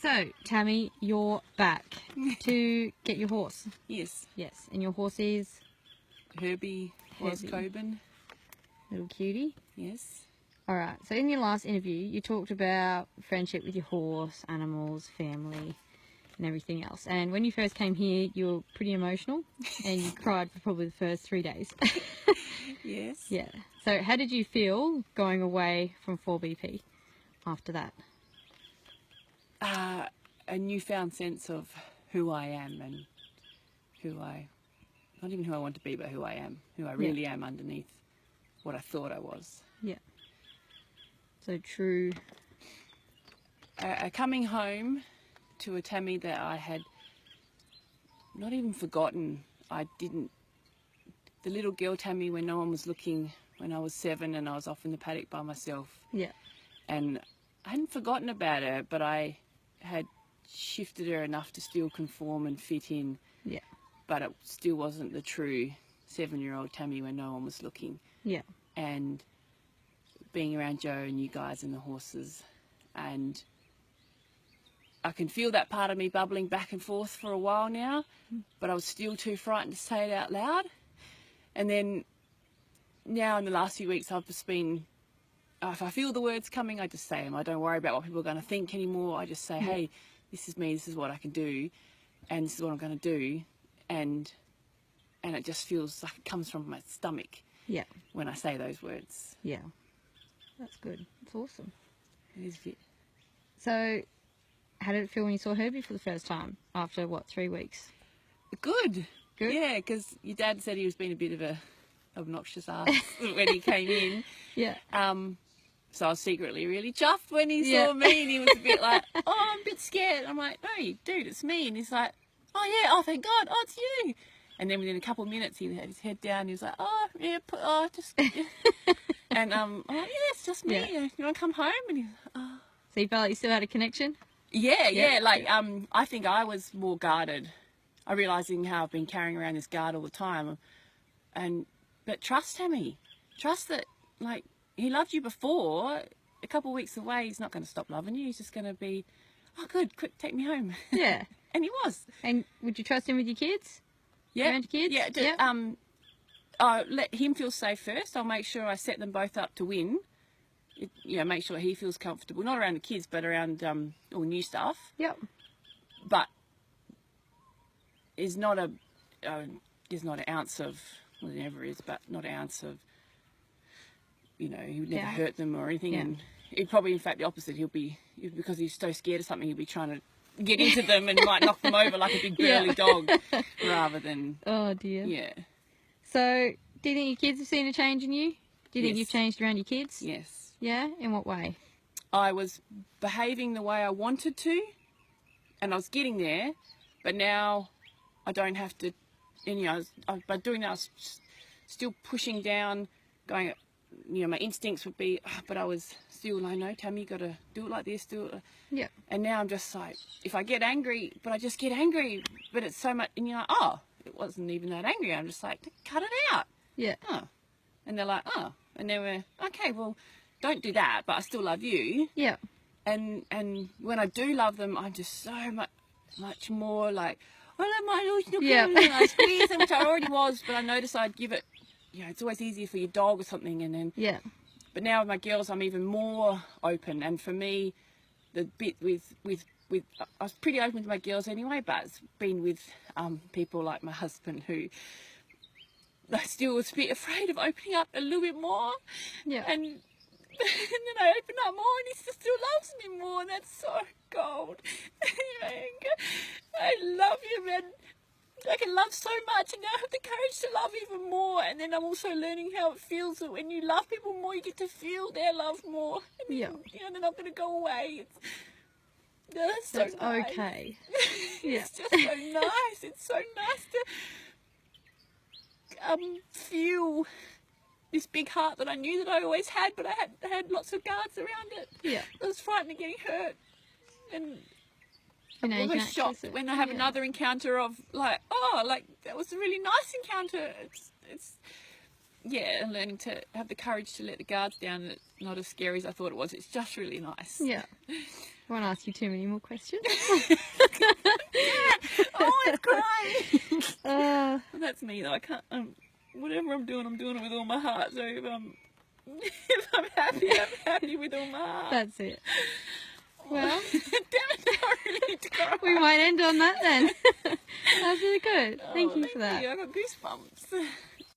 So, Tammy, you're back to get your horse. Yes. Yes, and your horse is? Herbie was Coben. Little cutie. Yes. All right, so in your last interview, you talked about friendship with your horse, animals, family, and everything else. And when you first came here, you were pretty emotional, and you cried for probably the first 3 days. Yes. Yeah. So how did you feel going away from 4BP after that? A newfound sense of who I am and not even who I want to be, but who I am, who I really am underneath what I thought I was. Yeah. So true. Coming home to a Tammy that I had not even forgotten. The little girl Tammy when no one was looking, when I was 7 and I was off in the paddock by myself. Yeah. And I hadn't forgotten about her, but I had shifted her enough to still conform and fit in. Yeah. But it still wasn't the true 7-year-old Tammy when no one was looking. Yeah. And being around Joe and you guys and the horses, and I can feel that part of me bubbling back and forth for a while now, but I was still too frightened to say it out loud. And then now in the last few weeks I've just been, if I feel the words coming, I just say them. I don't worry about what people are going to think anymore. I just say, hey, this is me, this is what I can do, and this is what I'm going to do. And it just feels like it comes from my stomach when I say those words. Yeah. That's good. It's awesome. It is a bit. So how did it feel when you saw Herbie for the first time after, 3 weeks? Good. Good? Yeah, because your dad said he was being a bit of a obnoxious ass when he came in. Yeah. So I was secretly really chuffed when he saw me, and he was a bit like, oh, I'm a bit scared. I'm like, no, dude, it's me. And he's like, oh, yeah, oh, thank God, oh, it's you. And then within a couple of minutes, he had his head down. He was like, oh, yeah, just... Yeah. And I'm like, yeah, it's just me. You want to come home? And he's like, oh. So you felt like you still had a connection? Yeah. Like, I think I was more guarded. I realising how I've been carrying around this guard all the time. But trust Tammy. Trust that, like, he loved you before. A couple of weeks away, he's not going to stop loving you. He's just going to be, oh, good, quick, take me home. Yeah. And he was. And would you trust him with your kids? Yeah. Around your kids? Yeah. I'll let him feel safe first. I'll make sure I set them both up to win. Make sure he feels comfortable. Not around the kids, but around all new stuff. Yep. But there's not an ounce of, well, there never is, but not an ounce of, he would never hurt them or anything. Yeah. And he'd probably, in fact, the opposite. Because he's so scared of something, he'll be trying to get into them and might knock them over like a big burly dog rather than... Oh, dear. Yeah. So, do you think your kids have seen a change in you? Do you think you've changed around your kids? Yes. Yeah? In what way? I was behaving the way I wanted to, and I was getting there, but now I don't have to, and by doing that I was still pushing down, going, my instincts would be, but I was still like, no, Tammy, you got to do it like this, do it. Yeah. And now I'm just like, if I get angry, but I just get angry, but it's so much, and you're like, oh, it wasn't even that angry. I'm just like, cut it out. Yeah. Oh. And they're like, oh. And then we're, okay, well, don't do that, but I still love you. Yeah. And when I do love them, I'm just so much more like, I love my little and I squeeze them, which I already was, but I noticed I'd give it, it's always easier for your dog or something, and then... Yeah. But now with my girls, I'm even more open, and for me, the bit with I was pretty open to my girls anyway, but it's been with people like my husband who I still was a bit afraid of opening up a little bit more. Yeah. And then I open up more and he still loves me more, and that's so gold. I love you, man. I can love so much, and now I have the courage to love even more. And then I'm also learning how it feels that when you love people more, you get to feel their love more. And they're not going to go away. That's nice. Okay. It's just so nice. It's so nice to feel this big heart that I knew that I always had, but I had lots of guards around it. Yeah. I was frightened of getting hurt, and I'm always shocked when I have another encounter of like, oh, like that was a really nice encounter. It's learning to have the courage to let the guards down. It's not as scary as I thought it was. It's just really nice. Yeah. I won't ask you too many more questions. Oh, it's crying. Uh, That's me though. I can't. Whatever I'm doing it with all my heart. So if I'm happy with all my heart. that's it. Well, Damn it! I really need to cry. we might end on that then. That's really good. Thank you for that. I got goosebumps.